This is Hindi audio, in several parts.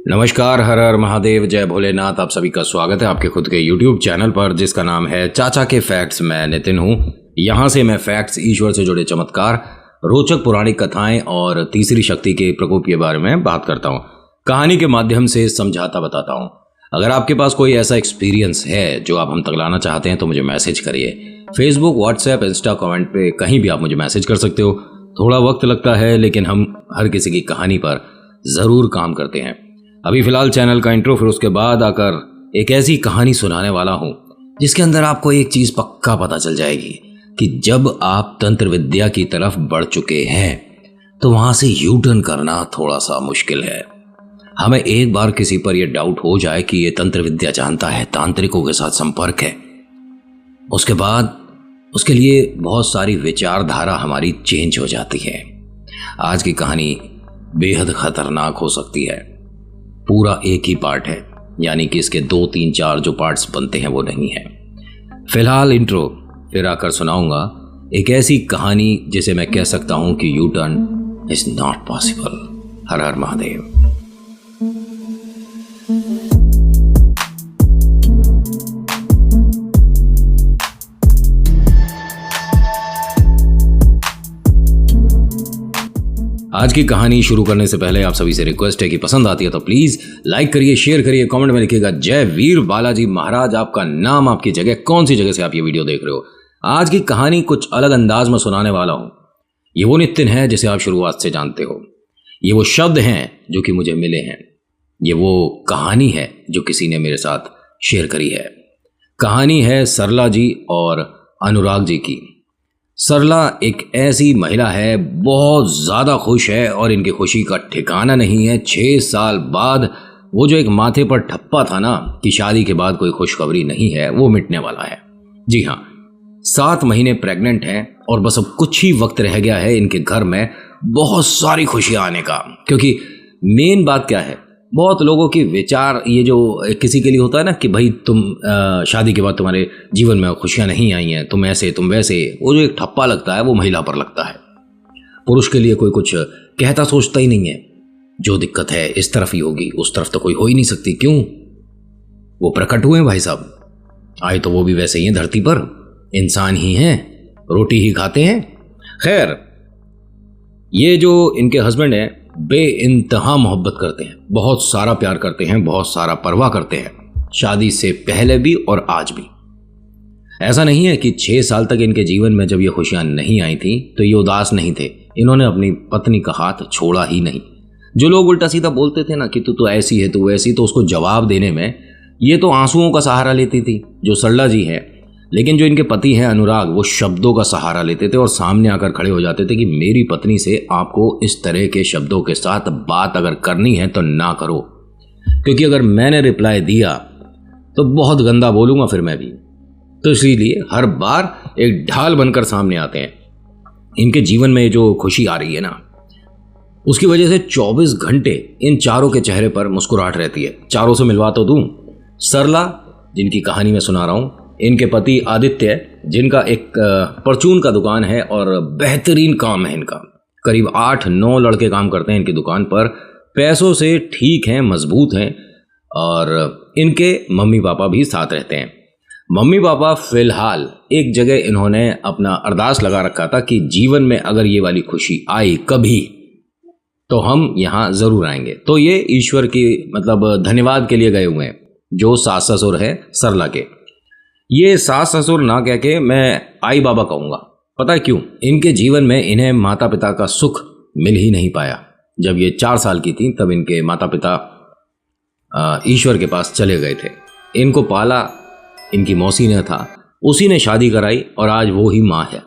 नमस्कार, हर हर महादेव, जय भोलेनाथ। आप सभी का स्वागत है आपके खुद के YouTube चैनल पर जिसका नाम है चाचा के फैक्ट्स। मैं नितिन हूँ। यहाँ से मैं फैक्ट्स, ईश्वर से जुड़े चमत्कार, रोचक पौराणिक कथाएं और तीसरी शक्ति के प्रकोप के बारे में बात करता हूँ। कहानी के माध्यम से समझाता बताता हूँ। अगर आपके पास कोई ऐसा एक्सपीरियंस है जो आप हम तक लाना चाहते हैं तो मुझे मैसेज करिए। फेसबुक, व्हाट्सएप, इंस्टा, कमेंट पे कहीं भी आप मुझे मैसेज कर सकते हो। थोड़ा वक्त लगता है लेकिन हम हर किसी की कहानी पर ज़रूर काम करते हैं। अभी फिलहाल चैनल का इंट्रो, फिर उसके बाद आकर एक ऐसी कहानी सुनाने वाला हूँ जिसके अंदर आपको एक चीज़ पक्का पता चल जाएगी कि जब आप तंत्र विद्या की तरफ बढ़ चुके हैं तो वहाँ से यू टर्न करना थोड़ा सा मुश्किल है। हमें एक बार किसी पर यह डाउट हो जाए कि ये तंत्र विद्या जानता है, तांत्रिकों के साथ संपर्क है, उसके बाद उसके लिए बहुत सारी विचारधारा हमारी चेंज हो जाती है। आज की कहानी बेहद खतरनाक हो सकती है। पूरा एक ही पार्ट है, यानी कि इसके 2, 3, 4 जो पार्ट्स बनते हैं वो नहीं है। फिलहाल इंट्रो, फिर आकर सुनाऊंगा एक ऐसी कहानी जिसे मैं कह सकता हूं कि U turn is not possible. Har Har Mahadev. आज की कहानी शुरू करने से पहले आप सभी से रिक्वेस्ट है कि पसंद आती है तो प्लीज लाइक करिए, शेयर करिए, कमेंट में लिखिएगा जय वीर बालाजी महाराज। आपका नाम, आपकी जगह, कौन सी जगह से आप ये वीडियो देख रहे हो। आज की कहानी कुछ अलग अंदाज में सुनाने वाला हूं। ये वो नितिन है जिसे आप शुरुआत से जानते हो। ये वो शब्द हैं जो कि मुझे मिले हैं। ये वो कहानी है जो किसी ने मेरे साथ शेयर करी है। कहानी है सरला जी और अनुराग जी की। सरला एक ऐसी महिला है, बहुत ज़्यादा खुश है और इनकी खुशी का ठिकाना नहीं है। 6 साल बाद वो जो एक माथे पर ठप्पा था ना कि शादी के बाद कोई खुशखबरी नहीं है, वो मिटने वाला है। जी हाँ, 7 महीने प्रेग्नेंट हैं और बस अब कुछ ही वक्त रह गया है इनके घर में बहुत सारी खुशियाँ आने का। क्योंकि मेन बात क्या है, बहुत लोगों की विचार ये जो किसी के लिए होता है ना कि भाई तुम शादी के बाद तुम्हारे जीवन में खुशियां नहीं आई हैं, तुम ऐसे तुम वैसे, वो जो एक ठप्पा लगता है वो महिला पर लगता है। पुरुष के लिए कोई कुछ कहता सोचता ही नहीं है। जो दिक्कत है इस तरफ ही होगी, उस तरफ तो कोई हो ही नहीं सकती। क्यों? वो प्रकट हुए भाई साहब, आए तो वो भी वैसे ही हैं, धरती पर इंसान ही हैं, रोटी ही खाते हैं। खैर, ये जो इनके हस्बैंड हैं बेइंतहा मोहब्बत करते हैं, बहुत सारा प्यार करते हैं, बहुत सारा परवाह करते हैं, शादी से पहले भी और आज भी। ऐसा नहीं है कि 6 साल तक इनके जीवन में जब ये खुशियां नहीं आई थी तो ये उदास नहीं थे। इन्होंने अपनी पत्नी का हाथ छोड़ा ही नहीं। जो लोग उल्टा सीधा बोलते थे ना कि तू तो ऐसी है, तू वैसी, तो उसको जवाब देने में ये तो आंसुओं का सहारा लेती थी, जो सरला जी है। लेकिन जो इनके पति हैं अनुराग, वो शब्दों का सहारा लेते थे और सामने आकर खड़े हो जाते थे कि मेरी पत्नी से आपको इस तरह के शब्दों के साथ बात अगर करनी है तो ना करो, क्योंकि अगर मैंने रिप्लाई दिया तो बहुत गंदा बोलूंगा फिर मैं भी। तो इसीलिए हर बार एक ढाल बनकर सामने आते हैं। इनके जीवन में जो खुशी आ रही है ना, उसकी वजह से 24 घंटे इन चारों के चेहरे पर मुस्कुराहट रहती है। चारों से मिलवा तो दूं। सरला, जिनकी कहानी मैं सुना रहा हूं, इनके पति आदित्य, जिनका एक परचून का दुकान है और बेहतरीन काम है इनका। करीब 8-9 लड़के काम करते हैं इनकी दुकान पर, पैसों से ठीक हैं, मजबूत हैं, और इनके मम्मी पापा भी साथ रहते हैं। मम्मी पापा फिलहाल एक जगह इन्होंने अपना अरदास लगा रखा था कि जीवन में अगर ये वाली खुशी आई कभी तो हम यहाँ ज़रूर आएंगे। तो ये ईश्वर की मतलब धन्यवाद के लिए गए हुए हैं, जो सास ससुर है सरला के। ये सास ससुर ना कह के मैं आई बाबा कहूँगा। पता है क्यों? इनके जीवन में इन्हें माता पिता का सुख मिल ही नहीं पाया। जब ये 4 साल की थी तब इनके माता पिता ईश्वर के पास चले गए थे। इनको पाला इनकी मौसी ने था, उसी ने शादी कराई और आज वो ही माँ है।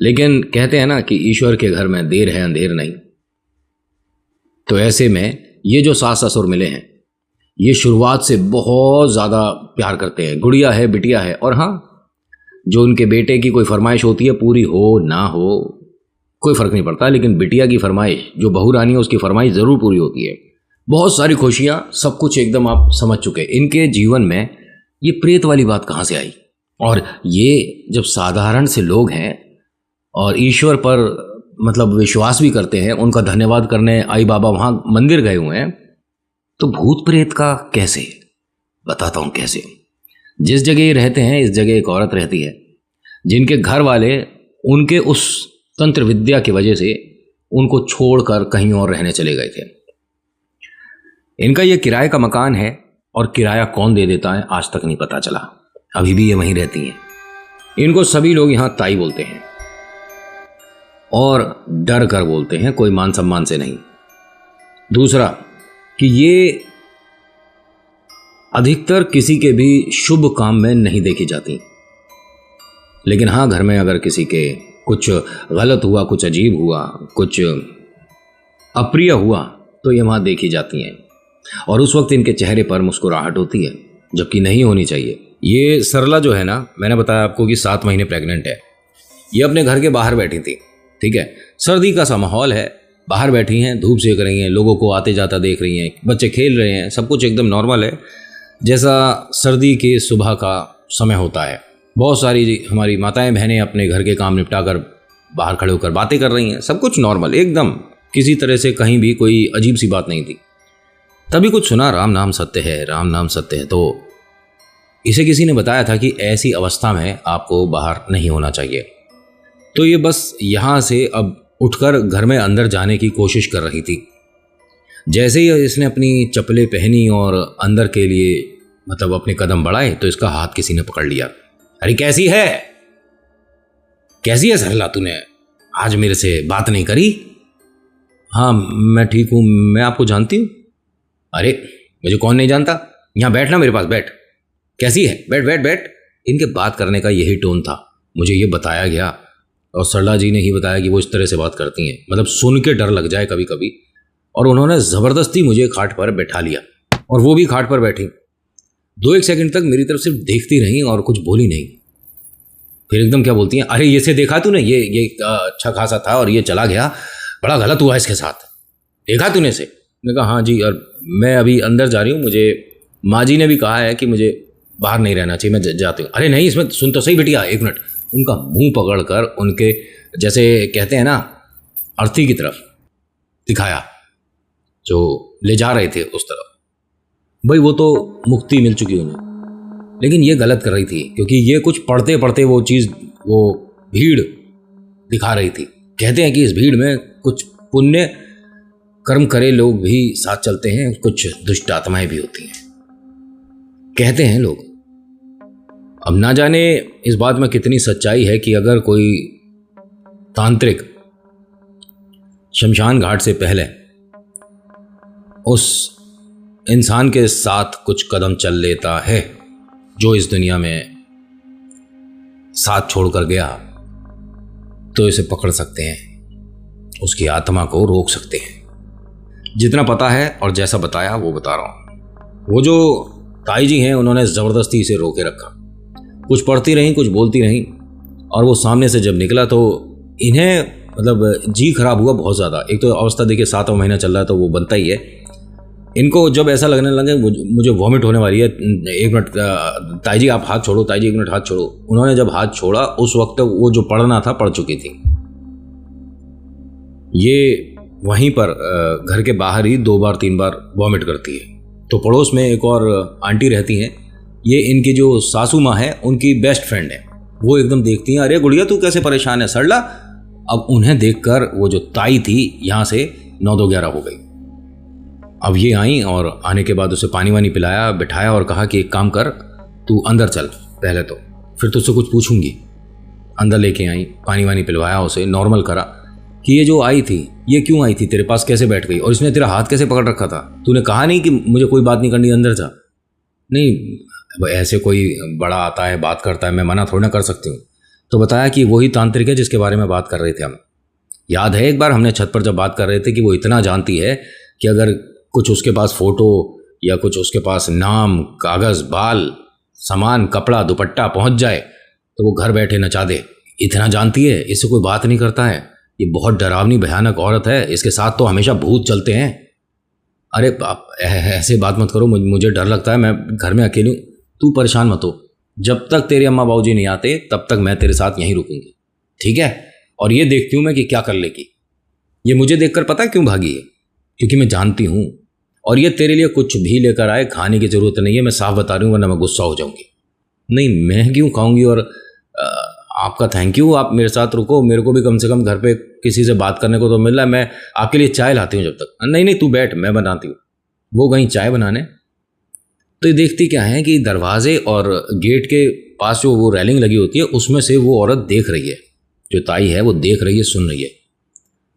लेकिन कहते हैं ना कि ईश्वर के घर में देर है अंधेर नहीं। तो ऐसे में ये जो सास ससुर मिले हैं, ये शुरुआत से बहुत ज़्यादा प्यार करते हैं। गुड़िया है, बिटिया है, और हाँ, जो उनके बेटे की कोई फरमाइश होती है, पूरी हो ना हो कोई फ़र्क नहीं पड़ता, लेकिन बिटिया की फरमाइश, जो बहू रानी है, उसकी फरमाइश ज़रूर पूरी होती है। बहुत सारी खुशियाँ, सब कुछ एकदम आप समझ चुके। इनके जीवन में ये प्रेत वाली बात कहाँ से आई? और ये जब साधारण से लोग हैं और ईश्वर पर मतलब विश्वास भी करते हैं, उनका धन्यवाद करने आई बाबा वहाँ मंदिर गए हुए हैं, तो भूत प्रेत का कैसे? बताता हूं कैसे। जिस जगह ये रहते हैं इस जगह एक औरत रहती है जिनके घर वाले उनके उस तंत्र विद्या की वजह से उनको छोड़कर कहीं और रहने चले गए थे। इनका ये किराए का मकान है और किराया कौन दे देता है आज तक नहीं पता चला। अभी भी ये वहीं रहती हैं। इनको सभी लोग यहां ताई बोलते हैं और डर कर बोलते हैं, कोई मान सम्मान से नहीं। दूसरा कि ये अधिकतर किसी के भी शुभ काम में नहीं देखी जाती, लेकिन हाँ घर में अगर किसी के कुछ गलत हुआ, कुछ अजीब हुआ, कुछ अप्रिय हुआ तो ये वहाँ देखी जाती हैं और उस वक्त इनके चेहरे पर मुस्कुराहट होती है, जबकि नहीं होनी चाहिए। ये सरला जो है ना, मैंने बताया आपको कि 7 महीने प्रेग्नेंट है। ये अपने घर के बाहर बैठी थी, ठीक है, सर्दी का सा माहौल है, बाहर बैठी हैं, धूप सेक रही हैं, लोगों को आते जाता देख रही हैं, बच्चे खेल रहे हैं, सब कुछ एकदम नॉर्मल है जैसा सर्दी के सुबह का समय होता है। बहुत सारी हमारी माताएं बहनें अपने घर के काम निपटा कर बाहर खड़े होकर बातें कर रही हैं, सब कुछ नॉर्मल एकदम, किसी तरह से कहीं भी कोई अजीब सी बात नहीं थी। तभी कुछ सुना राम नाम सत्य है, राम नाम सत्य है। तो इसे किसी ने बताया था कि ऐसी अवस्था में आपको बाहर नहीं होना चाहिए। तो ये बस यहाँ से अब उठकर घर में अंदर जाने की कोशिश कर रही थी। जैसे ही इसने अपनी चप्पलें पहनी और अंदर के लिए मतलब अपने कदम बढ़ाए तो इसका हाथ किसी ने पकड़ लिया। अरे कैसी है, कैसी है सरला, तूने आज मेरे से बात नहीं करी? हाँ मैं ठीक हूँ, मैं आपको जानती हूँ। अरे मुझे कौन नहीं जानता, यहाँ बैठ ना, मेरे पास बैठ। कैसी है, बैठ बैठ बैठ। इनके बात करने का यही टोन था, मुझे ये बताया गया और सरला जी ने ही बताया कि वो इस तरह से बात करती हैं, मतलब सुन के डर लग जाए कभी कभी। और उन्होंने ज़बरदस्ती मुझे खाट पर बैठा लिया और वो भी खाट पर बैठी। 2-1 सेकंड तक मेरी तरफ सिर्फ देखती रही और कुछ बोली नहीं। फिर एकदम क्या बोलती हैं, अरे ये से देखा तूने, ये अच्छा खासा था और ये चला गया, बड़ा गलत हुआ इसके साथ, देखा तूने से? मैंने कहा हाँ जी, और मैं अभी अंदर जा रही हूँ, मुझे माँ जी ने भी कहा है कि मुझे बाहर नहीं रहना चाहिए, मैं जाती हूँ। अरे नहीं, इसमें सुन तो सही बिटिया, 1 मिनट। उनका मुंह पकड़कर उनके जैसे कहते हैं ना अर्थी की तरफ दिखाया, जो ले जा रहे थे उस तरफ। भाई वो तो मुक्ति मिल चुकी उन्हें, लेकिन ये गलत कर रही थी क्योंकि ये कुछ पढ़ते पढ़ते वो चीज़, वो भीड़ दिखा रही थी। कहते हैं कि इस भीड़ में कुछ पुण्य कर्म करे लोग भी साथ चलते हैं, कुछ दुष्ट आत्माएं भी होती हैं, कहते हैं लोग। अब ना जाने इस बात में कितनी सच्चाई है कि अगर कोई तांत्रिक शमशान घाट से पहले उस इंसान के साथ कुछ कदम चल लेता है जो इस दुनिया में साथ छोड़कर गया, तो इसे पकड़ सकते हैं, उसकी आत्मा को रोक सकते हैं। जितना पता है और जैसा बताया वो बता रहा हूँ। वो जो ताई जी हैं उन्होंने ज़बरदस्ती इसे रोके रखा, कुछ पढ़ती रहीं, कुछ बोलती रहीं, और वो सामने से जब निकला तो इन्हें मतलब जी खराब हुआ बहुत ज़्यादा। एक तो अवस्था देखिए 7वां महीना चल रहा है तो वो बनता ही है। इनको जब ऐसा लगने लगे मुझे वॉमिट होने वाली है, 1 मिनट ताई जी आप हाथ छोड़ो, ताई जी 1 मिनट हाथ छोड़ो। उन्होंने जब हाथ छोड़ा उस वक्त वो जो पढ़ना था पढ़ चुकी थी। ये वहीं पर घर के बाहर ही 2 बार 3 बार वॉमिट करती है। तो पड़ोस में एक और आंटी रहती हैं, ये इनकी जो सासू माँ है उनकी बेस्ट फ्रेंड है। वो एकदम देखती हैं, अरे गुड़िया तू कैसे परेशान है सरला। अब उन्हें देखकर वो जो ताई थी यहाँ से 9-2-11 हो गई। अब ये आई और आने के बाद उसे पानी वानी पिलाया, बिठाया और कहा कि एक काम कर, तू अंदर चल पहले तो, फिर तुझसे कुछ पूछूंगी। अंदर लेके आई, पानी वानी पिलवाया, उसे नॉर्मल करा कि ये जो आई थी ये क्यों आई थी, तेरे पास कैसे बैठ गई और इसने तेरा हाथ कैसे पकड़ रखा था, तूने कहा नहीं कि मुझे कोई बात नहीं करनी, अंदर जा। नहीं ऐसे कोई बड़ा आता है बात करता है, मैं मना थोड़ा ना कर सकती हूँ। तो बताया कि वही तांत्रिक है जिसके बारे में बात कर रहे थे हम। याद है एक बार हमने छत पर जब बात कर रहे थे कि वो इतना जानती है कि अगर कुछ उसके पास फोटो या कुछ उसके पास नाम, कागज़, बाल, सामान, कपड़ा, दुपट्टा पहुंच जाए तो वो घर बैठे नचा दे। इतना जानती है, इससे कोई बात नहीं करता है। ये बहुत डरावनी भयानक औरत है, इसके साथ तो हमेशा भूत चलते हैं। अरे आप ऐसे बात मत करो, मुझे डर लगता है, मैं घर में अकेली हूँ। तू परेशान मत हो, जब तक तेरे अम्मा बाबूजी नहीं आते तब तक मैं तेरे साथ यहीं रुकूंगी, ठीक है? और ये देखती हूँ मैं कि क्या कर लेगी। ये मुझे देखकर पता है क्यों भागी है? क्योंकि मैं जानती हूँ और ये तेरे लिए कुछ भी लेकर आए, खाने की ज़रूरत नहीं है, मैं साफ बता रही हूँ, वरना मैं गुस्सा हो जाऊँगी। नहीं, मैं क्यों खाऊंगी, और आपका थैंक यू, आप मेरे साथ रुको, मेरे को भी कम से कम घर पे किसी से बात करने को तो मिल रहा है, मैं आपके लिए चाय लाती हूँ जब तक। नहीं नहीं, तू बैठ, मैं बनाती हूँ। वो गई चाय बनाने। तो ये देखती क्या है कि दरवाजे और गेट के पास जो वो रेलिंग लगी होती है उसमें से वो औरत देख रही है, जो ताई है वो देख रही है, सुन रही है।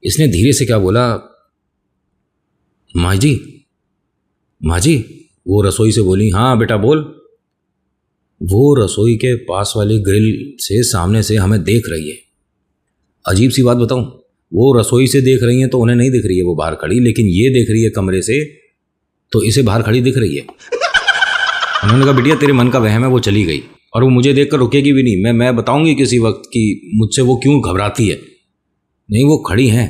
इसने धीरे से क्या बोला, माँ जी, माँ जी। वो रसोई से बोली, हाँ बेटा बोल। वो रसोई के पास वाली ग्रिल से सामने से हमें देख रही है। अजीब सी बात बताऊं, वो रसोई से देख रही हैं तो उन्हें नहीं दिख रही है वो बाहर खड़ी, लेकिन ये देख रही है कमरे से तो इसे बाहर खड़ी दिख रही है। उन्होंने कहा बिटिया तेरे मन का वहम है, वो चली गई और वो मुझे देखकर रुकेगी भी नहीं। मैं बताऊंगी किसी वक्त कि मुझसे वो क्यों घबराती है। नहीं, वो खड़ी हैं।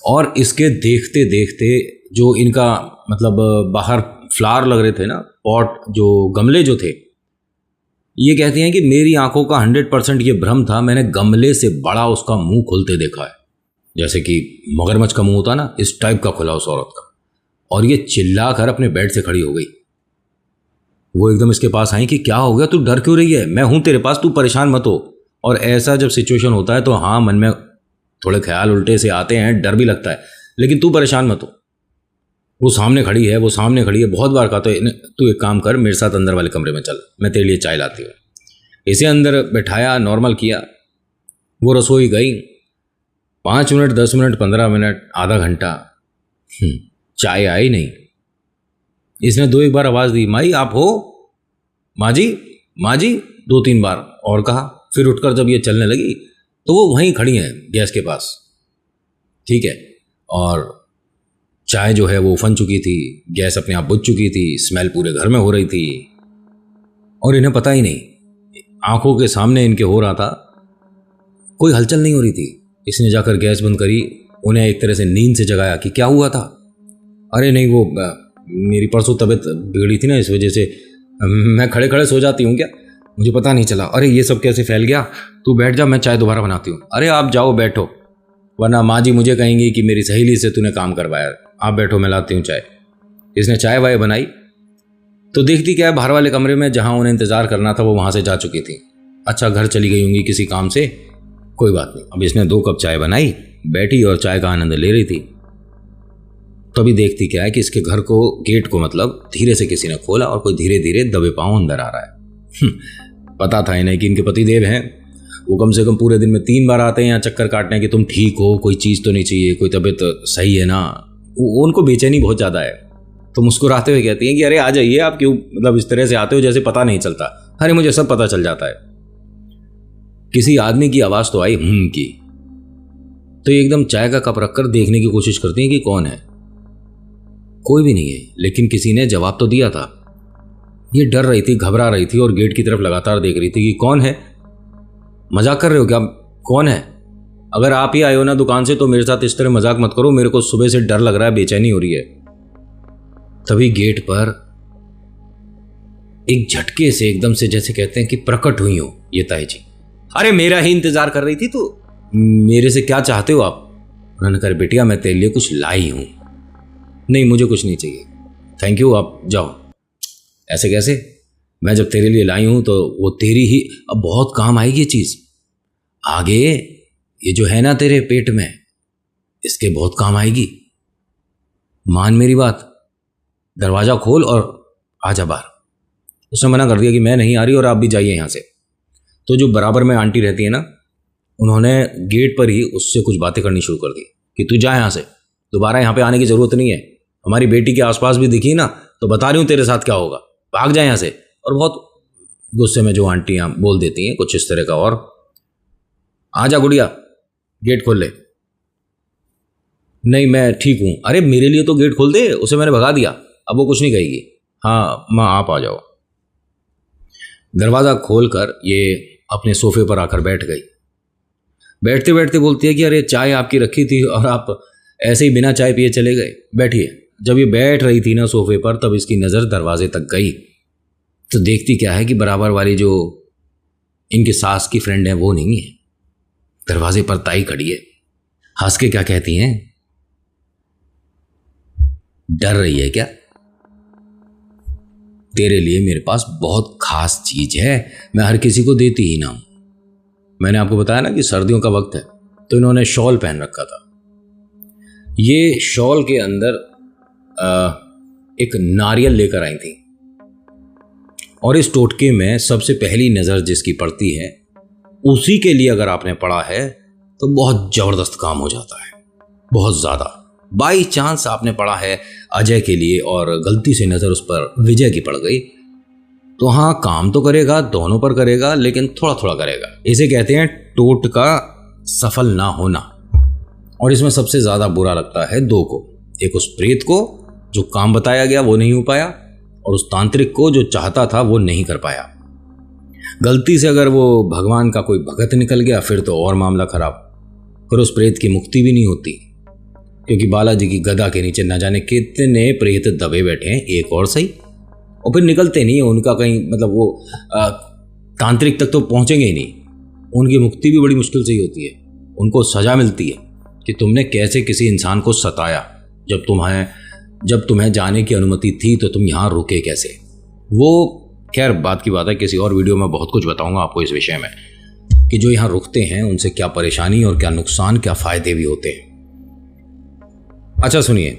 और इसके देखते देखते जो इनका मतलब बाहर फ्लावर लग रहे थे ना, पॉट जो गमले जो थे, ये कहती हैं कि मेरी आंखों का 100% ये भ्रम था, मैंने गमले से बड़ा उसका मुंह खुलते देखा है, जैसे कि मगरमच्छ का मुंह होता ना, इस टाइप का खुला उस औरत का। और ये चिल्ला कर अपने बेड से खड़ी हो गई। वो एकदम इसके पास आई कि क्या हो गया, तू डर क्यों रही है, मैं हूं तेरे पास, तू परेशान मत हो। और ऐसा जब सिचुएशन होता है तो हाँ, मन में थोड़े ख्याल उल्टे से आते हैं, डर भी लगता है, लेकिन तू परेशान मत हो। वो सामने खड़ी है, वो सामने खड़ी है। बहुत बार कहा तो तू एक काम कर, मेरे साथ अंदर वाले कमरे में चल, मैं तेरे लिए चाय लाती हूँ। इसे अंदर बैठाया, नॉर्मल किया। वो रसोई गई। 5 मिनट, 10 मिनट, 15 मिनट, आधा घंटा, चाय आई नहीं। इसने 2-1 बार आवाज़ दी, माई आप हो, माँ जी, माँ जी, 2-3 बार और कहा। फिर उठकर जब ये चलने लगी तो वो वहीं खड़ी हैं गैस के पास, ठीक है। और चाय जो है वो उफन चुकी थी, गैस अपने आप बुझ चुकी थी, स्मेल पूरे घर में हो रही थी और इन्हें पता ही नहीं, आंखों के सामने इनके हो रहा था, कोई हलचल नहीं हो रही थी। इसने जाकर गैस बंद करी, उन्हें एक तरह से नींद से जगाया कि क्या हुआ था। अरे नहीं, वो मेरी परसों तबीयत बिगड़ी थी ना, इस वजह से मैं खड़े खड़े सो जाती हूँ क्या, मुझे पता नहीं चला। अरे ये सब कैसे फैल गया, तू बैठ जा, मैं चाय दोबारा बनाती हूँ। अरे आप जाओ बैठो, वरना माँ जी मुझे कहेंगी कि मेरी सहेली से तूने काम करवाया। आप बैठो, मैं लाती हूँ चाय। इसने चाय वाय बनाई तो देखती क्या है, बाहर वाले कमरे में जहाँ उन्हें इंतज़ार करना था वो वहाँ से जा चुकी थी। अच्छा, घर चली गई होंगी किसी काम से, कोई बात नहीं। अब इसने 2 कप चाय बनाई, बैठी और चाय का आनंद ले रही थी। तभी देखती क्या है कि इसके घर को, गेट को मतलब धीरे से किसी ने खोला और कोई धीरे धीरे दबे पांव अंदर आ रहा है। पता था इन्हें कि इनके पतिदेव हैं, वो कम से कम पूरे दिन में 3 बार आते हैं यहाँ चक्कर काटने कि तुम ठीक हो, कोई चीज़ तो नहीं चाहिए, कोई तबीयत सही है ना। उनको बेचैनी बहुत ज़्यादा है। तो मुस्कुराते हुए कहती हैं कि अरे आ जाइए, आप क्यों मतलब इस तरह से आते हो जैसे पता नहीं चलता। अरे मुझे सब पता चल जाता है। किसी आदमी की आवाज़ तो आई की। तो ये एकदम चाय का कप रखकर देखने की कोशिश करती हैं कि कौन है। कोई भी नहीं है, लेकिन किसी ने जवाब तो दिया था। ये डर रही थी, घबरा रही थी और गेट की तरफ लगातार देख रही थी कि कौन है। मजाक कर रहे हो क्या, कौन है? अगर आप ही आए हो ना दुकान से तो मेरे साथ इस तरह मजाक मत करो, मेरे को सुबह से डर लग रहा है, बेचैनी हो रही है। तभी गेट पर एक झटके से एकदम से जैसे कहते हैं कि प्रकट हुई हो ये ताई जी। अरे मेरा ही इंतजार कर रही थी तू, मेरे से क्या चाहते हो आप? उन्होंने कहा बेटिया मैं तेरे लिए कुछ लाई हूं। नहीं मुझे कुछ नहीं चाहिए, थैंक यू, आप जाओ। ऐसे कैसे? मैं जब तेरे लिए लाई हूं तो वो तेरी ही अब बहुत काम आएगी ये चीज आगे, ये जो है ना तेरे पेट में, इसके बहुत काम आएगी। मान मेरी बात, दरवाजा खोल और आजा बाहर। उसने मना कर दिया कि मैं नहीं आ रही और आप भी जाइए यहाँ से। तो जो बराबर में आंटी रहती है ना, उन्होंने गेट पर ही उससे कुछ बातें करनी शुरू कर दी कि तू जा यहाँ से, दोबारा यहाँ पे आने की ज़रूरत नहीं है। हमारी बेटी के आसपास भी दिखी ना तो बता रही हूँ तेरे साथ क्या होगा, भाग जाए यहाँ से। और बहुत गुस्से में जो आंटियाँ बोल देती हैं कुछ इस तरह का, और आजा गुड़िया गेट खोल ले। नहीं मैं ठीक हूँ। अरे मेरे लिए तो गेट खोल दे, उसे मैंने भगा दिया, अब वो कुछ नहीं कहेगी। हाँ माँ आप आ जाओ। दरवाज़ा खोलकर ये अपने सोफे पर आकर बैठ गई। बैठते बैठते बोलती है कि अरे चाय आपकी रखी थी और आप ऐसे ही बिना चाय पिए चले गए, बैठिए। जब ये बैठ रही थी ना सोफे पर, तब इसकी नज़र दरवाजे तक गई तो देखती क्या है कि बराबर वाली जो इनकी सास की फ्रेंड है वो नहीं है, दरवाजे पर ताई खड़ी है। हंस के क्या कहती हैं, डर रही है क्या? तेरे लिए मेरे पास बहुत खास चीज है, मैं हर किसी को देती ही ना हूं। मैंने आपको बताया ना कि सर्दियों का वक्त है, तो इन्होंने शॉल पहन रखा था। ये शॉल के अंदर एक नारियल लेकर आई थी, और इस टोटके में सबसे पहली नजर जिसकी पड़ती है उसी के लिए अगर आपने पढ़ा है तो बहुत जबरदस्त काम हो जाता है, बहुत ज्यादा। बाई चांस आपने पढ़ा है अजय के लिए और गलती से नजर उस पर विजय की पड़ गई, तो हाँ, काम तो करेगा, दोनों पर करेगा, लेकिन थोड़ा थोड़ा करेगा। इसे कहते हैं टोटका सफल ना होना। और इसमें सबसे ज्यादा बुरा लगता है दो को, एक उस प्रेत को जो काम बताया गया वो नहीं हो पाया, और उस तांत्रिक को जो चाहता था वो नहीं कर पाया। गलती से अगर वो भगवान का कोई भगत निकल गया फिर तो और मामला खराब, फिर उस प्रेत की मुक्ति भी नहीं होती, क्योंकि बालाजी की गदा के नीचे न जाने कितने प्रेत दबे बैठे हैं, एक और सही, और फिर निकलते नहीं है उनका कहीं, मतलब वो तांत्रिक तक तो पहुंचेंगे ही नहीं। उनकी मुक्ति भी बड़ी मुश्किल से ही होती है। उनको सजा मिलती है कि तुमने कैसे किसी इंसान को सताया, जब तुम्हें जाने की अनुमति थी तो तुम यहाँ रुके कैसे। वो खैर बात की बात है, किसी और वीडियो में बहुत कुछ बताऊंगा आपको इस विषय में कि जो यहाँ रुकते हैं उनसे क्या परेशानी और क्या नुकसान, क्या फायदे भी होते हैं। अच्छा सुनिए,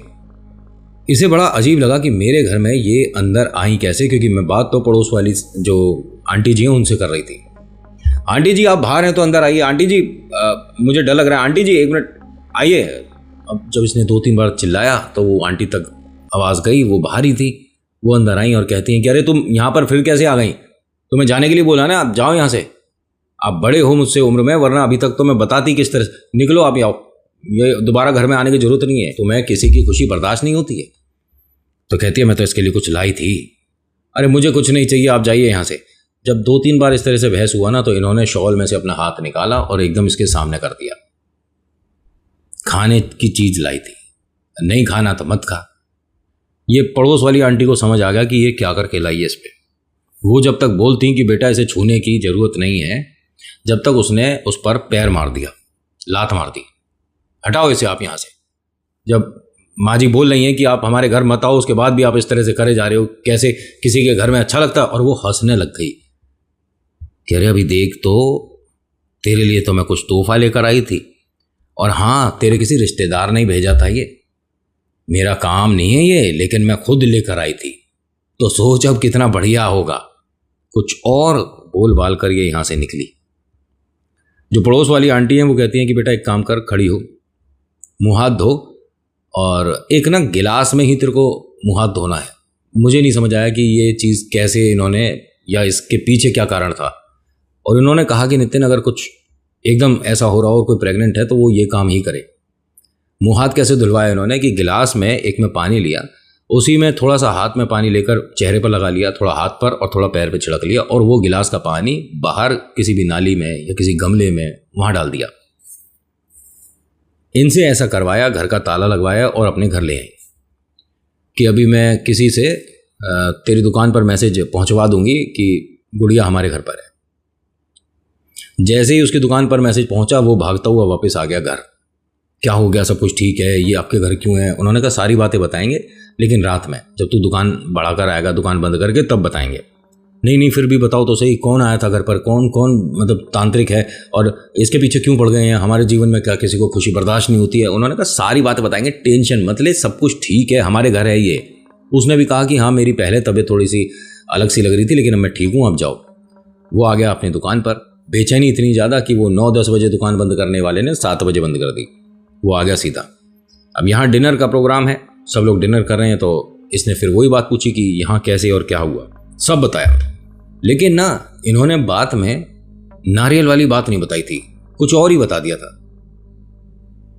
इसे बड़ा अजीब लगा कि मेरे घर में ये अंदर आई कैसे, क्योंकि मैं बात तो पड़ोस वाली जो आंटी जी हैं उनसे कर रही थी। आंटी जी आप बाहर हैं तो अंदर आइए। आंटी जी मुझे डर लग रहा है, आंटी जी एक मिनट आइए। अब जब इसने 2-3 बार चिल्लाया तो वो आंटी तक आवाज़ गई, वो बाहर ही थी। वो अंदर आई और कहती हैं कि अरे तुम यहाँ पर फिर कैसे आ गई, तुम्हें जाने के लिए बोला ना, आप जाओ यहाँ से, आप बड़े हो मुझसे उम्र में, वरना अभी तक तो मैं बताती किस तरह से। निकलो आप, आओ, ये दोबारा घर में आने की जरूरत नहीं है, तुम्हें किसी की खुशी बर्दाश्त नहीं होती है। तो कहती है मैं तो इसके लिए कुछ लाई थी। अरे मुझे कुछ नहीं चाहिए, आप जाइए यहाँ से। जब 2-3 बार इस तरह से बहस हुआ ना, तो इन्होंने शॉल में से अपना हाथ निकाला और एकदम इसके सामने कर दिया। खाने की चीज लाई थी, नहीं खाना तो मत खा। ये पड़ोस वाली आंटी को समझ आ गया कि ये क्या करके लाई है इस पे। वो जब तक बोलती कि बेटा इसे छूने की जरूरत नहीं है, जब तक उसने उस पर पैर मार दिया, लात मार दी, हटाओ इसे आप यहाँ से। जब माँ जी बोल रही हैं कि आप हमारे घर मत आओ, उसके बाद भी आप इस तरह से करे जा रहे हो, कैसे किसी के घर में अच्छा लगता है। और वो हंसने लग गई, कह रहे अभी देख तो, तेरे लिए तो मैं कुछ तोहफा लेकर आई थी, और हाँ तेरे किसी रिश्तेदार ने भेजा था, ये मेरा काम नहीं है ये, लेकिन मैं खुद लेकर आई थी, तो सोच अब कितना बढ़िया होगा। कुछ और बोल बाल कर ये यहाँ से निकली। जो पड़ोस वाली आंटी हैं वो कहती हैं कि बेटा एक काम कर, खड़ी हो, मुँह हाथ धो, और एक ना गिलास में ही तेरे को मुँह हाथ धोना है। मुझे नहीं समझ आया कि ये चीज़ कैसे इन्होंने, या इसके पीछे क्या कारण था। और इन्होंने कहा कि नितिन अगर कुछ एकदम ऐसा हो रहा हो और कोई प्रेग्नेंट है तो वो ये काम ही करे। मुँह हाथ कैसे धुलवाया इन्होंने कि गिलास में एक में पानी लिया, उसी में थोड़ा सा हाथ में पानी लेकर चेहरे पर लगा लिया, थोड़ा हाथ पर और थोड़ा पैर पे छिड़क लिया, और वो गिलास का पानी बाहर किसी भी नाली में या किसी गमले में वहाँ डाल दिया। इनसे ऐसा करवाया, घर का ताला लगवाया और अपने घर ले आई कि अभी मैं किसी से तेरी दुकान पर मैसेज पहुंचवा दूंगी कि गुड़िया हमारे घर पर है। जैसे ही उसकी दुकान पर मैसेज पहुंचा वो भागता हुआ वापस आ गया घर। क्या हो गया, सब कुछ ठीक है, ये आपके घर क्यों है? उन्होंने कहा सारी बातें बताएंगे, लेकिन रात में जब तू दुकान बढ़ाकर आएगा, दुकान बंद करके, तब बताएंगे। नहीं फिर भी बताओ तो सही, कौन आया था घर पर, कौन मतलब तांत्रिक है, और इसके पीछे क्यों पड़ गए हैं, हमारे जीवन में क्या किसी को खुशी बर्दाश्त नहीं होती है? उन्होंने कहा सारी बातें बताएंगे, टेंशन मत ले, सब कुछ ठीक है, हमारे घर है ये। उसने भी कहा कि हाँ मेरी पहले तबीयत थोड़ी सी अलग सी लग रही थी, लेकिन अब मैं ठीक हूँ, अब जाओ। वो आ गया अपनी दुकान पर, बेचैनी इतनी ज़्यादा कि वो 9-10 बजे दुकान बंद करने वाले ने 7 बजे बंद कर दी। वो आ गया सीधा। अब यहाँ डिनर का प्रोग्राम है, सब लोग डिनर कर रहे हैं, तो इसने फिर वही बात पूछी कि यहाँ कैसे और क्या हुआ, सब बताया। लेकिन ना इन्होंने बात में नारियल वाली बात नहीं बताई थी, कुछ और ही बता दिया था।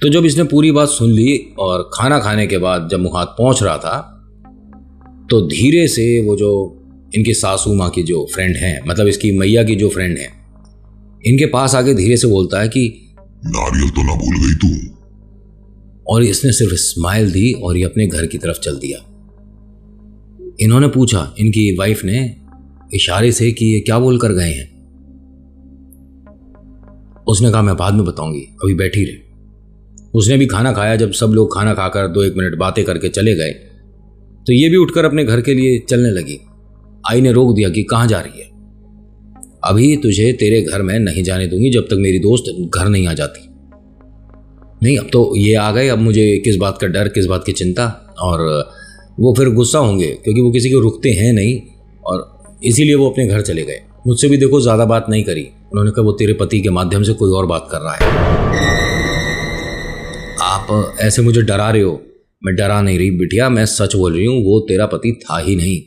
तो जब इसने पूरी बात सुन ली और खाना खाने के बाद जब मुँह हाथ पहुँच रहा था, तो धीरे से वो जो इनकी सासू माँ की जो फ्रेंड हैं, मतलब इसकी मैया की जो फ्रेंड है, इनके पास आके धीरे से बोलता है कि नारियल तो ना भूल गई तू। और इसने सिर्फ स्माइल दी और ये अपने घर की तरफ चल दिया। इन्होंने पूछा, इनकी वाइफ ने इशारे से, कि ये क्या बोल कर गए हैं? उसने कहा मैं बाद में बताऊंगी, अभी बैठी रहे। उसने भी खाना खाया। जब सब लोग खाना खाकर 2-1 मिनट बातें करके चले गए, तो ये भी उठकर अपने घर के लिए चलने लगी। आई ने रोक दिया कि कहाँ जा रही है? अभी तुझे तेरे घर में नहीं जाने दूंगी जब तक मेरी दोस्त घर नहीं आ जाती। नहीं, अब तो ये आ गए, अब मुझे किस बात का डर, किस बात की चिंता। और वो फिर गुस्सा होंगे क्योंकि वो किसी को रुकते हैं नहीं, और इसीलिए वो अपने घर चले गए। मुझसे भी देखो ज़्यादा बात नहीं करी। उन्होंने कहा वो तेरे पति के माध्यम से कोई और बात कर रहा है। आप ऐसे मुझे डरा रहे हो। मैं डरा नहीं रही बिटिया, मैं सच बोल रही हूँ, वो तेरा पति था ही नहीं।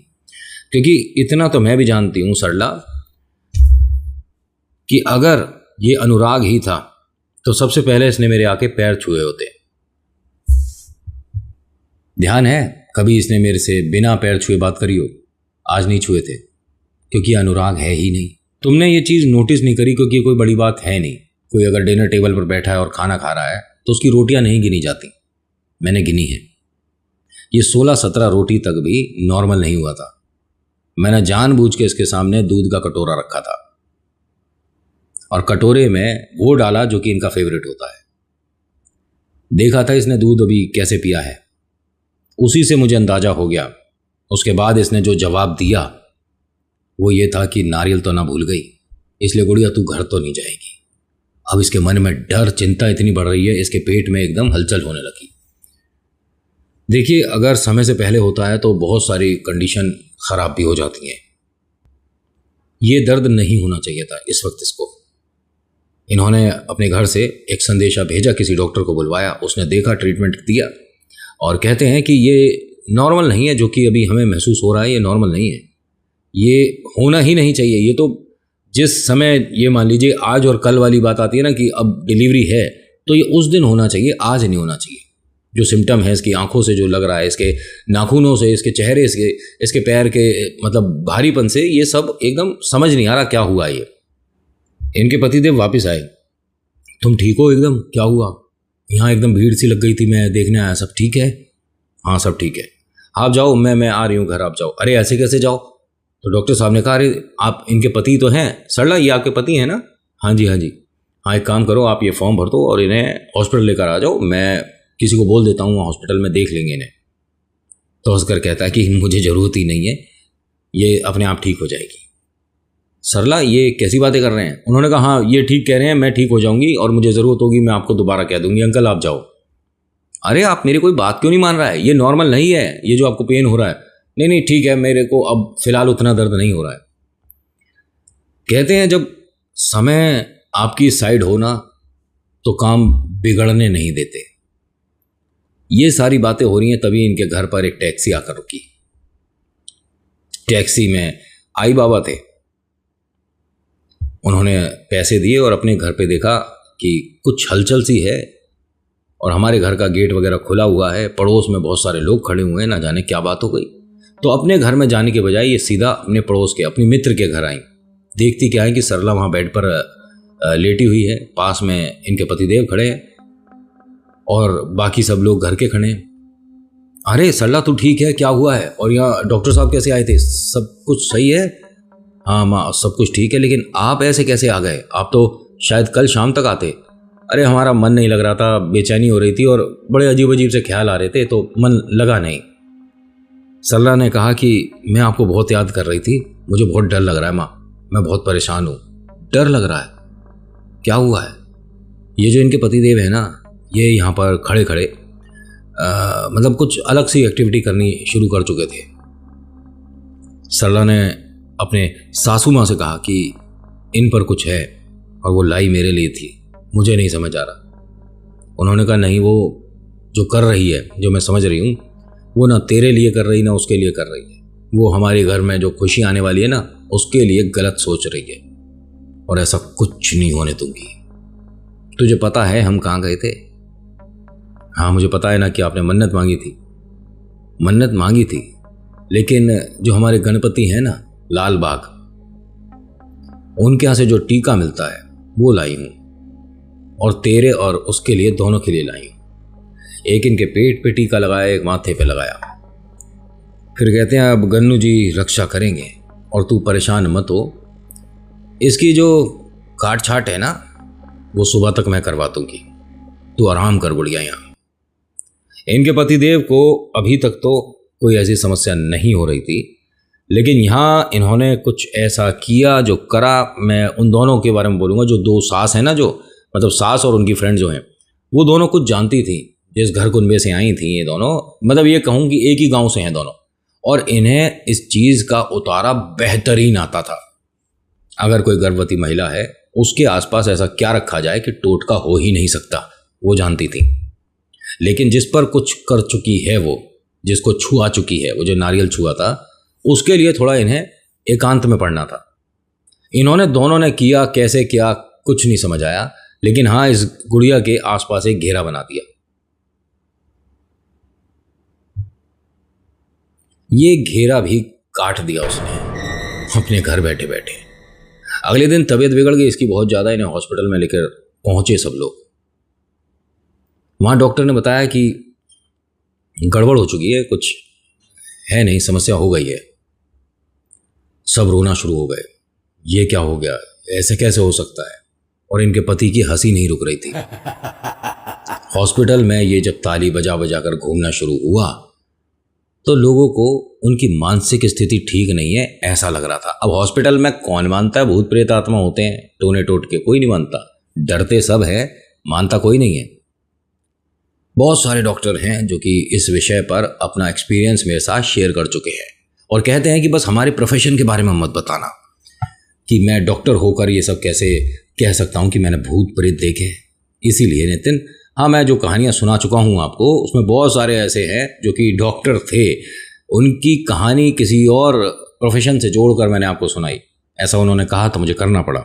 क्योंकि इतना तो मैं भी जानती हूँ सरला कि अगर ये अनुराग ही था तो सबसे पहले इसने मेरे आके पैर छुए होते। ध्यान है कभी इसने मेरे से बिना पैर छुए बात करी हो? आज नहीं छुए थे क्योंकि अनुराग है ही नहीं। तुमने ये चीज़ नोटिस नहीं करी क्योंकि कोई बड़ी बात है नहीं। कोई अगर डिनर टेबल पर बैठा है और खाना खा रहा है तो उसकी रोटियां नहीं गिनी जाती। मैंने गिनी है। ये 16-17 रोटी तक भी नॉर्मल नहीं हुआ था। मैंने जानबूझ के इसके सामने दूध का कटोरा रखा था और कटोरे में वो डाला जो कि इनका फेवरेट होता है। देखा था इसने दूध अभी कैसे पिया है, उसी से मुझे अंदाजा हो गया। उसके बाद इसने जो जवाब दिया वो ये था कि नारियल तो ना भूल गई, इसलिए गुड़िया तू घर तो नहीं जाएगी। अब इसके मन में डर, चिंता इतनी बढ़ रही है, इसके पेट में एकदम हलचल होने लगी। देखिए, अगर समय से पहले होता है तो बहुत सारी कंडीशन खराब भी हो जाती हैं। ये दर्द नहीं होना चाहिए था इस वक्त इसको। इन्होंने अपने घर से एक संदेशा भेजा, किसी डॉक्टर को बुलवाया, उसने देखा, ट्रीटमेंट दिया और कहते हैं कि ये नॉर्मल नहीं है। जो कि अभी हमें महसूस हो रहा है ये नॉर्मल नहीं है, ये होना ही नहीं चाहिए। ये तो जिस समय, ये मान लीजिए आज और कल वाली बात आती है ना कि अब डिलीवरी है, तो ये उस दिन होना चाहिए, आज नहीं होना चाहिए। जो सिम्टम है इसकी आंखों से जो लग रहा है, इसके नाखूनों से, इसके चेहरे से, इसके पैर के मतलब भारीपन से, ये सब एकदम समझ नहीं आ रहा क्या हुआ। ये इनके पतिदेव वापस आए। तुम ठीक हो? एकदम क्या हुआ? यहाँ एकदम भीड़ सी लग गई थी, मैं देखने आया, सब ठीक है? हाँ सब ठीक है। आप जाओ, मैं आ रही हूँ घर, आप जाओ। अरे ऐसे कैसे जाओ? तो डॉक्टर साहब ने कहा अरे आप इनके पति तो हैं सरला, ये आपके पति हैं ना? हाँ जी हाँ जी। हाँ एक काम करो, आप ये फॉर्म भर दो और इन्हें हॉस्पिटल लेकर आ जाओ, मैं किसी को बोल देता हूँ हॉस्पिटल में, देख लेंगे इन्हें। तो हंसकर कहता है कि मुझे ज़रूरत ही नहीं है, ये अपने आप ठीक हो जाएगी। सरला ये कैसी बातें कर रहे हैं? उन्होंने कहा हाँ ये ठीक कह रहे हैं, मैं ठीक हो जाऊंगी और मुझे ज़रूरत होगी मैं आपको दोबारा कह दूंगी, अंकल आप जाओ। अरे आप मेरी कोई बात क्यों नहीं मान रहा है? ये नॉर्मल नहीं है, ये जो आपको पेन हो रहा है। नहीं नहीं ठीक है, मेरे को अब फिलहाल उतना दर्द नहीं हो रहा है। कहते हैं जब समय आपकी साइड हो ना तो काम बिगड़ने नहीं देते। ये सारी बातें हो रही हैं तभी इनके घर पर एक टैक्सी आकर रुकी। टैक्सी में आई बाबा थे। उन्होंने पैसे दिए और अपने घर पे देखा कि कुछ हलचल सी है और हमारे घर का गेट वगैरह खुला हुआ है, पड़ोस में बहुत सारे लोग खड़े हुए हैं, ना जाने क्या बात हो गई। तो अपने घर में जाने के बजाय ये सीधा अपने पड़ोस के, अपने मित्र के घर आई। देखती क्या है कि सरला वहाँ बेड पर लेटी हुई है, पास में इनके पतिदेव खड़े हैं और बाकी सब लोग घर के खड़े हैं। अरे सरला तू ठीक है? क्या हुआ है? और यहाँ डॉक्टर साहब कैसे आए थे? सब कुछ सही है? हाँ माँ सब कुछ ठीक है, लेकिन आप ऐसे कैसे आ गए? आप तो शायद कल शाम तक आते। अरे हमारा मन नहीं लग रहा था, बेचैनी हो रही थी और बड़े अजीब अजीब से ख्याल आ रहे थे तो मन लगा नहीं। सरला ने कहा कि मैं आपको बहुत याद कर रही थी, मुझे बहुत डर लग रहा है माँ, मैं बहुत परेशान हूँ। डर लग रहा है? क्या हुआ है? ये जो इनके पतिदेव है ना, ये यहाँ पर खड़े खड़े मतलब कुछ अलग सी एक्टिविटी करनी शुरू कर चुके थे। सरला ने अपने सासू माँ से कहा कि इन पर कुछ है और वो लाई मेरे लिए थी, मुझे नहीं समझ आ रहा। उन्होंने कहा नहीं, वो जो कर रही है, जो मैं समझ रही हूँ, वो ना तेरे लिए कर रही ना उसके लिए कर रही है। वो हमारे घर में जो खुशी आने वाली है ना, उसके लिए गलत सोच रही है और ऐसा कुछ नहीं होने दूंगी। तुझे पता है हम कहाँ गए थे? हाँ मुझे पता है ना कि आपने मन्नत मांगी थी। मन्नत मांगी थी, लेकिन जो हमारे गणपति हैं ना लाल बाग, उनके यहाँ से जो टीका मिलता है वो लाई हूँ और तेरे और उसके लिए, दोनों के लिए लाई हूँ। एक इनके पेट पे टीका लगाया, एक माथे पे लगाया। फिर कहते हैं अब गन्नू जी रक्षा करेंगे और तू परेशान मत हो। इसकी जो काट छाट है ना वो सुबह तक मैं करवा दूंगी, तू आराम कर गुड़िया। यहाँ इनके पतिदेव को अभी तक तो कोई ऐसी समस्या नहीं हो रही थी, लेकिन यहाँ इन्होंने कुछ ऐसा किया जो करा। मैं उन दोनों के बारे में बोलूँगा, जो दो सास हैं ना, जो मतलब सास और उनकी फ्रेंड जो हैं, वो दोनों कुछ जानती थी। जिस घर कुनबे से आई थी ये दोनों, मतलब ये कहूँ कि एक ही गांव से हैं दोनों, और इन्हें इस चीज़ का उतारा बेहतरीन आता था। अगर कोई गर्भवती महिला है, उसके आसपास ऐसा क्या रखा जाए कि टोटका हो ही नहीं सकता, वो जानती थी। लेकिन जिस पर कुछ कर चुकी है, वो जिसको छुआ चुकी है, वो जो नारियल छुआ था, उसके लिए थोड़ा इन्हें एकांत में पड़ना था। इन्होंने दोनों ने किया, कैसे किया कुछ नहीं समझ आया, लेकिन हाँ, इस गुड़िया के आसपास एक घेरा बना दिया। ये घेरा भी काट दिया उसने अपने घर बैठे बैठे। अगले दिन तबीयत बिगड़ गई इसकी बहुत ज़्यादा, इन्हें हॉस्पिटल में लेकर पहुंचे सब लोग। वहाँ डॉक्टर ने बताया कि गड़बड़ हो चुकी है, कुछ है नहीं, समस्या हो गई है। सब रोना शुरू हो गए, ये क्या हो गया, ऐसे कैसे हो सकता है। और इनके पति की हंसी नहीं रुक रही थी। हॉस्पिटल में ये जब ताली बजा बजा कर घूमना शुरू हुआ तो लोगों को उनकी मानसिक स्थिति ठीक नहीं है ऐसा लग रहा था। अब हॉस्पिटल में कौन मानता है भूत प्रेत आत्मा होते हैं, टोने टोट के कोई नहीं मानता, डरते सब है, मानता कोई नहीं है। बहुत सारे डॉक्टर हैं जो कि इस विषय पर अपना एक्सपीरियंस मेरे साथ शेयर कर चुके हैं और कहते हैं कि बस हमारे प्रोफेशन के बारे में मत बताना कि मैं डॉक्टर होकर ये सब कैसे कह सकता हूँ कि मैंने भूत प्रेत देखे हैं। इसीलिए नितिन, हाँ, मैं जो कहानियाँ सुना चुका हूँ आपको, उसमें बहुत सारे ऐसे हैं जो कि डॉक्टर थे, उनकी कहानी किसी और प्रोफेशन से जोड़कर मैंने आपको सुनाई। ऐसा उन्होंने कहा तो मुझे करना पड़ा।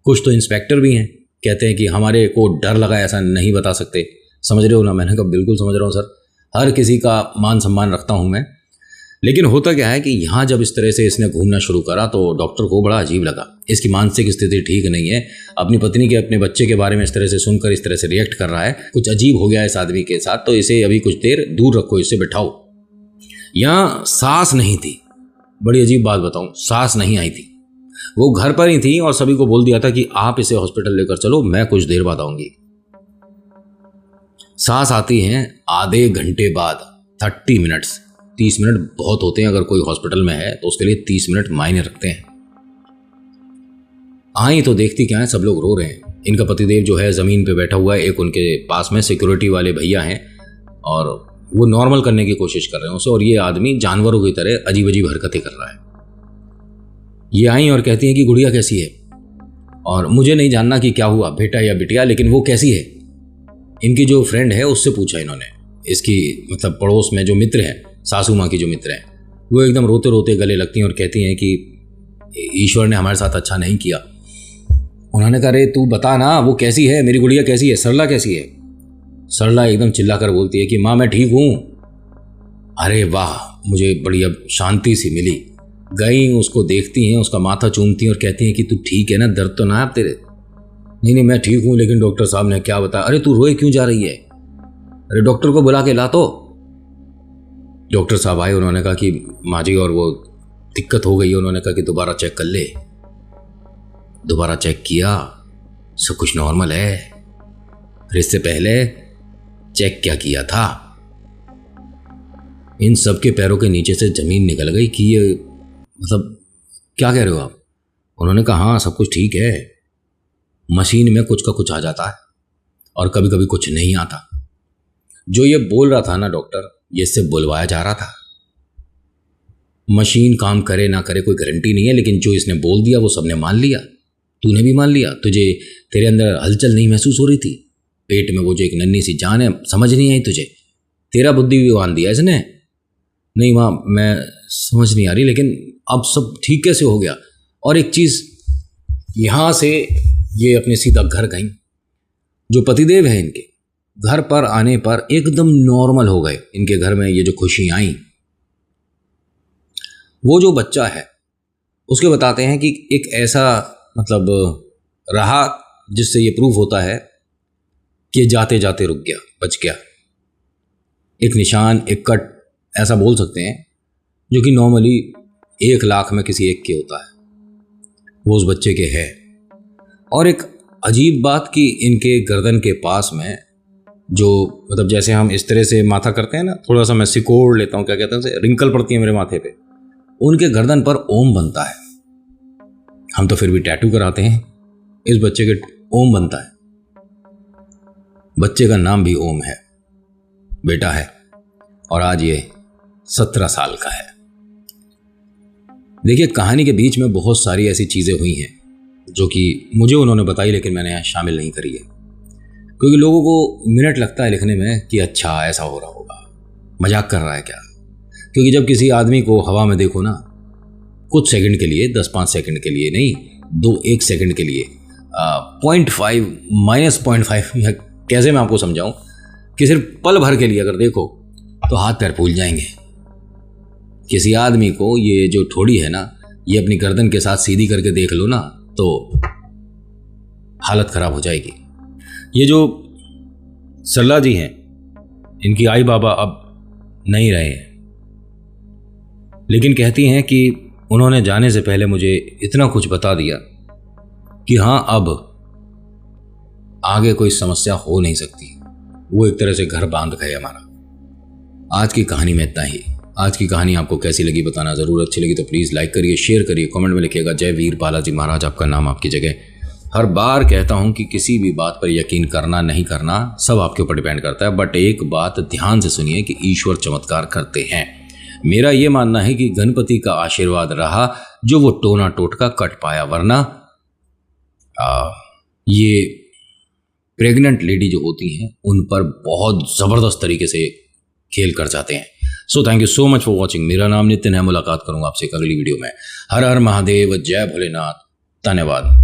कुछ तो इंस्पेक्टर भी हैं, कहते हैं कि हमारे को डर लगा, ऐसा नहीं बता सकते। समझ रहे हो ना? मैंने कहा बिल्कुल समझ रहा हूँ सर, हर किसी का मान सम्मान रखता हूँ मैं। लेकिन होता क्या है कि यहाँ जब इस तरह से इसने घूमना शुरू करा तो डॉक्टर को बड़ा अजीब लगा। इसकी मानसिक स्थिति ठीक नहीं है, अपनी पत्नी के, अपने बच्चे के बारे में इस तरह से सुनकर इस तरह से रिएक्ट कर रहा है, कुछ अजीब हो गया इस आदमी के साथ, तो इसे अभी कुछ देर दूर रखो, इससे बिठाओ। यहाँ सास नहीं थी, बड़ी अजीब बात बताऊँ, सास नहीं आई थी, वो घर पर ही थी और सभी को बोल दिया था कि आप इसे हॉस्पिटल लेकर चलो, मैं कुछ देर बाद आऊँगी। सास आती हैं आधे घंटे बाद, 30 मिनट्स। 30 मिनट बहुत होते हैं, अगर कोई हॉस्पिटल में है तो उसके लिए 30 मिनट मायने रखते हैं। आई तो देखती क्या है, सब लोग रो रहे हैं। इनका पतिदेव जो है ज़मीन पे बैठा हुआ है, एक उनके पास में सिक्योरिटी वाले भैया हैं और वो नॉर्मल करने की कोशिश कर रहे हैं उसे, और ये आदमी जानवरों की तरह अजीब अजीब हरकतें कर रहा है। ये आई और कहती हैं कि गुड़िया कैसी है, और मुझे नहीं जानना कि क्या हुआ, बेटा या बिटिया, लेकिन वो कैसी है। इनकी जो फ्रेंड है उससे पूछा इन्होंने, इसकी मतलब पड़ोस में जो मित्र हैं, सासू माँ की जो मित्र हैं, वो एकदम रोते रोते गले लगती हैं और कहती हैं कि ईश्वर ने हमारे साथ अच्छा नहीं किया। उन्होंने कहा, अरे तू बता ना, वो कैसी है, मेरी गुड़िया कैसी है, सरला कैसी है। सरला एकदम चिल्लाकर बोलती है कि माँ मैं ठीक हूँ। अरे वाह, मुझे बड़ी अब शांति सी मिली। गई, उसको देखती हैं, उसका माथा चूमती हैं और कहती हैं कि तू ठीक है ना, दर्द तो ना है अब तेरे? नहीं मैं ठीक हूँ, लेकिन डॉक्टर साहब ने क्या बताया। अरे तू रोए क्यों जा रही है, अरे डॉक्टर को बुला के ला। तो डॉक्टर साहब आए, उन्होंने कहा कि माँ जी और वो दिक्कत हो गई है। उन्होंने कहा कि दोबारा चेक कर ले। दोबारा चेक किया, सब कुछ नॉर्मल है। फिर इससे पहले चेक क्या किया था, इन सब के पैरों के नीचे से जमीन निकल गई कि ये मतलब क्या कह रहे हो आप। उन्होंने कहा हाँ सब कुछ ठीक है, मशीन में कुछ का कुछ आ जाता है और कभी कभी कुछ नहीं आता। जो ये बोल रहा था ना डॉक्टर, ये इससे बुलवाया जा रहा था। मशीन काम करे ना करे कोई गारंटी नहीं है, लेकिन जो इसने बोल दिया वो सबने मान लिया। तूने भी मान लिया, तुझे तेरे अंदर हलचल नहीं महसूस हो रही थी, पेट में वो जो एक नन्ही सी जान है, समझ नहीं आई तुझे, तेरा बुद्धि भी बांध दिया इसने। नहीं माँ मैं समझ नहीं आ रही, लेकिन अब सब ठीक कैसे हो गया। और एक चीज़, यहाँ से ये अपने सीधा घर गई। जो पतिदेव है इनके, घर पर आने पर एकदम नॉर्मल हो गए। इनके घर में ये जो खुशी आई, वो जो बच्चा है उसके बताते हैं कि एक ऐसा मतलब रहा जिससे ये प्रूफ होता है कि जाते जाते रुक गया, बच गया। एक निशान, एक कट ऐसा बोल सकते हैं, जो कि नॉर्मली 1 लाख में किसी एक के होता है, वो उस बच्चे के है। और एक अजीब बात कि इनके गर्दन के पास में जो मतलब जैसे हम इस तरह से माथा करते हैं ना, थोड़ा सा मैं सिकोड़ लेता हूँ, क्या कहते हैं उसे, रिंकल पड़ती है मेरे माथे पे, उनके गर्दन पर ओम बनता है। हम तो फिर भी टैटू कराते हैं, इस बच्चे के ओम बनता है। बच्चे का नाम भी ओम है, बेटा है, और आज ये 17 साल का है। देखिए, कहानी के बीच में बहुत सारी ऐसी चीज़ें हुई हैं जो कि मुझे उन्होंने बताई, लेकिन मैंने यहाँ शामिल नहीं करी है, क्योंकि लोगों को मिनट लगता है लिखने में कि अच्छा ऐसा हो रहा होगा, मजाक कर रहा है क्या। क्योंकि जब किसी आदमी को हवा में देखो ना, कुछ सेकंड के लिए, 10-5 सेकंड के लिए नहीं, 2-1 सेकंड के लिए, 0.5 -0.5 या कैसे मैं आपको समझाऊं, कि सिर्फ पल भर के लिए अगर देखो तो हाथ पैर फूल जाएंगे। किसी आदमी को ये जो ठोड़ी है ना, ये अपनी गर्दन के साथ सीधी करके देख लो ना, तो हालत खराब हो जाएगी। ये जो सरला जी हैं, इनकी आई बाबा अब नहीं रहे हैं, लेकिन कहती हैं कि उन्होंने जाने से पहले मुझे इतना कुछ बता दिया कि हाँ, अब आगे कोई समस्या हो नहीं सकती। वो एक तरह से घर बांध गए हमारा। आज की कहानी में इतना ही। आज की कहानी आपको कैसी लगी बताना ज़रूर। अच्छी लगी तो प्लीज़ लाइक करिए, शेयर करिए, कमेंट में लिखिएगा जय वीर बालाजी महाराज आपका नाम आपकी जगह। हर बार कहता हूं कि किसी भी बात पर यकीन करना नहीं करना सब आपके ऊपर डिपेंड करता है, बट एक बात ध्यान से सुनिए कि ईश्वर चमत्कार करते हैं। मेरा ये मानना है कि गणपति का आशीर्वाद रहा जो वो टोना टोटका कट पाया, वरना ये प्रेग्नेंट लेडी जो होती हैं उन पर बहुत ज़बरदस्त तरीके से खेल कर जाते हैं। So thank you so much for watching. मेरा नाम नितिन है, मुलाकात करूंगा आपसे एक अगली वीडियो में। हर हर महादेव, जय भोलेनाथ, धन्यवाद।